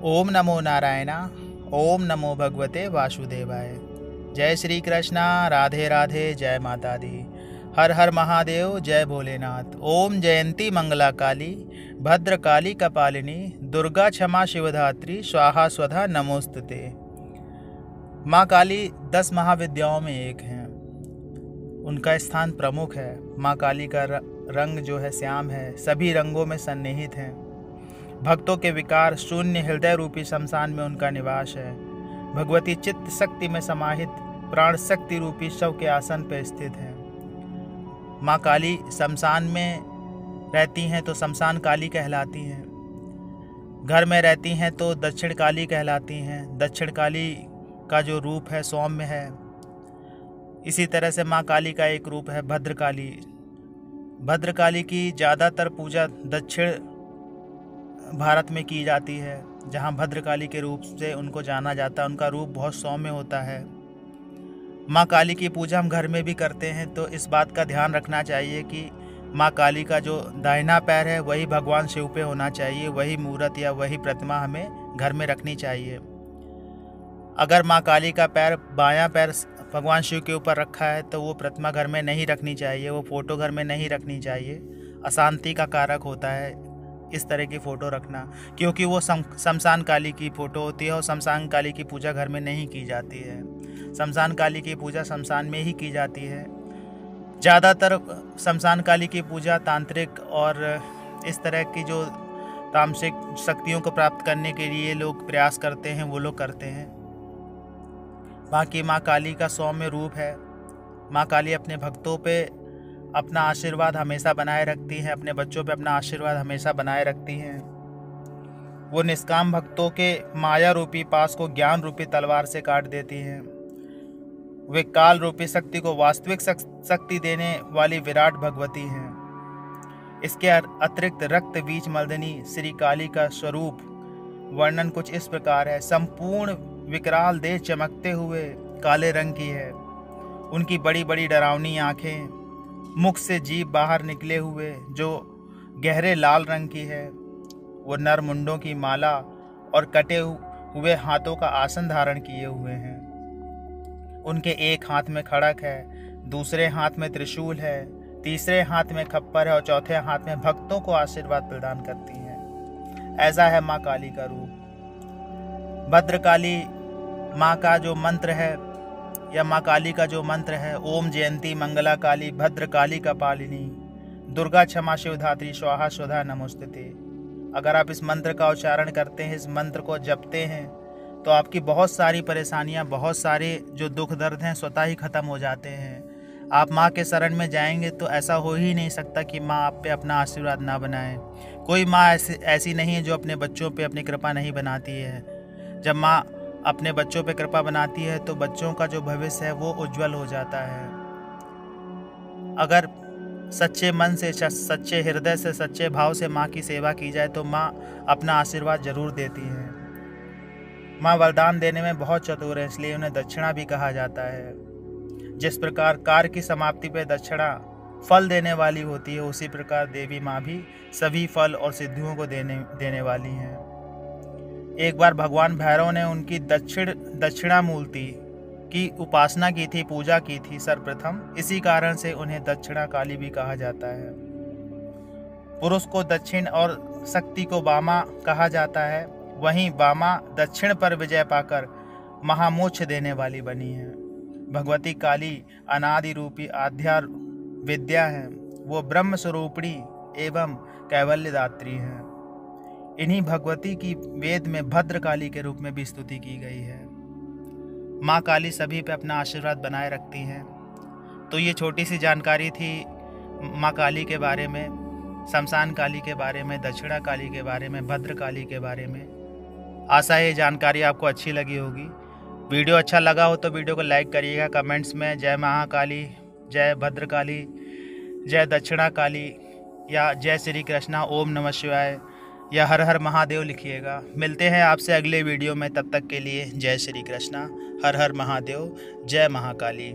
ओम नमो नारायणा। ओम नमो भगवते वासुदेवाय। जय श्री कृष्णा। राधे राधे। जय माता दी। हर हर महादेव। जय भोलेनाथ। ओम जयंती मंगला काली भद्र काली कपालिनी दुर्गा क्षमा शिवधात्री स्वाहा स्वधा नमोस्तुते। माँ काली 10 महाविद्याओं में एक हैं। उनका स्थान प्रमुख है। माँ काली का रंग जो है श्याम है, सभी रंगों में सन्निहित हैं। भक्तों के विकार शून्य हृदय रूपी शमशान में उनका निवास है। भगवती चित्त शक्ति में समाहित प्राण शक्ति रूपी शव के आसन पर स्थित है। माँ काली शमशान में रहती हैं तो शमशान काली कहलाती हैं। घर में रहती हैं तो दक्षिण काली कहलाती हैं। दक्षिण काली का जो रूप है सौम्य है। इसी तरह से माँ काली का एक रूप है भद्रकाली। भद्रकाली की ज़्यादातर पूजा दक्षिण भारत में की जाती है, जहाँ भद्रकाली के रूप से उनको जाना जाता है। उनका रूप बहुत सौम्य होता है। माँ काली की पूजा हम घर में भी करते हैं, तो इस बात का ध्यान रखना चाहिए कि माँ काली का जो दाहिना पैर है वही भगवान शिव पे होना चाहिए। वही मूर्त या वही प्रतिमा हमें घर में रखनी चाहिए। अगर माँ काली का पैर बायां पैर भगवान शिव के ऊपर रखा है तो वो प्रतिमा घर में नहीं रखनी चाहिए। वो फ़ोटो घर में नहीं रखनी चाहिए। अशांति का कारक होता है इस तरह की फ़ोटो रखना, क्योंकि वो शमशान काली की फ़ोटो होती है और शमशान काली की पूजा घर में नहीं की जाती है। शमशान काली की पूजा शमशान में ही की जाती है। ज़्यादातर शमशान काली की पूजा तांत्रिक और इस तरह की जो तामसिक शक्तियों को प्राप्त करने के लिए लोग प्रयास करते हैं, वो लोग करते हैं। बाकी माँ काली का सौम्य रूप है। माँ काली अपने भक्तों पे अपना आशीर्वाद हमेशा बनाए रखती हैं। अपने बच्चों पे अपना आशीर्वाद हमेशा बनाए रखती हैं। वो निष्काम भक्तों के माया रूपी पास को ज्ञान रूपी तलवार से काट देती हैं। वे काल रूपी शक्ति को वास्तविक शक्ति देने वाली विराट भगवती हैं। इसके अतिरिक्त रक्त बीज मर्दिनी श्री काली का स्वरूप वर्णन कुछ इस प्रकार है। संपूर्ण विकराल देह चमकते हुए काले रंग की है। उनकी बड़ी बड़ी डरावनी आंखें, मुख से जीभ बाहर निकले हुए जो गहरे लाल रंग की है। वो नर मुंडों की माला और कटे हुए हाथों का आसन धारण किए हुए हैं। उनके एक हाथ में खड़ग है, दूसरे हाथ में त्रिशूल है, तीसरे हाथ में खप्पर है और चौथे हाथ में भक्तों को आशीर्वाद प्रदान करती हैं। ऐसा है माँ काली का रूप। भद्रकाली माँ का जो मंत्र है या माँ काली का जो मंत्र है, ओम जयंती मंगला काली भद्र काली कपालिनी दुर्गा क्षमा शिवधात्री स्वाहा स्वधा नमोस्तुते। अगर आप इस मंत्र का उच्चारण करते हैं, इस मंत्र को जपते हैं, तो आपकी बहुत सारी परेशानियां, बहुत सारे जो दुख दर्द हैं स्वतः ही खत्म हो जाते हैं। आप माँ के शरण में जाएंगे तो ऐसा हो ही नहीं सकता कि माँ आप पे अपना आशीर्वाद ना बनाए। कोई माँ ऐसी नहीं है जो अपने बच्चों पे अपनी कृपा नहीं बनाती है। जब माँ अपने बच्चों पे कृपा बनाती है तो बच्चों का जो भविष्य है वो उज्जवल हो जाता है। अगर सच्चे मन से, सच्चे हृदय से, सच्चे भाव से माँ की सेवा की जाए तो माँ अपना आशीर्वाद जरूर देती है। माँ वरदान देने में बहुत चतुर है, इसलिए उन्हें दक्षिणा भी कहा जाता है। जिस प्रकार कार्य की समाप्ति पे दक्षिणा फल देने वाली होती है, उसी प्रकार देवी माँ भी सभी फल और सिद्धियों को देने वाली हैं। एक बार भगवान भैरव ने उनकी दक्षिणामूर्ति की उपासना की थी, पूजा की थी सर्वप्रथम। इसी कारण से उन्हें दक्षिणा काली भी कहा जाता है। पुरुष को दक्षिण और शक्ति को वामा कहा जाता है। वहीं वामा दक्षिण पर विजय पाकर महामोक्ष देने वाली बनी है। भगवती काली अनादि रूपी आध्या विद्या है। वो ब्रह्म स्वरूपिणी एवं कैवल्यदात्री हैं। इन्हीं भगवती की वेद में भद्रकाली के रूप में भी स्तुति की गई है। माँ काली सभी पे अपना आशीर्वाद बनाए रखती हैं। तो ये छोटी सी जानकारी थी माँ काली के बारे में, शमशान काली के बारे में, दक्षिणा काली के बारे में, भद्रकाली के बारे में। आशा है ये जानकारी आपको अच्छी लगी होगी। वीडियो अच्छा लगा हो तो वीडियो को लाइक करिएगा। कमेंट्स में जय महाकाली, जय भद्रकाली, जय दक्षिणा काली या जय श्री कृष्णा, ओम नमः शिवाय या हर हर महादेव लिखिएगा। मिलते हैं आपसे अगले वीडियो में। तब तक के लिए जय श्री कृष्णा, हर हर महादेव, जय महाकाली।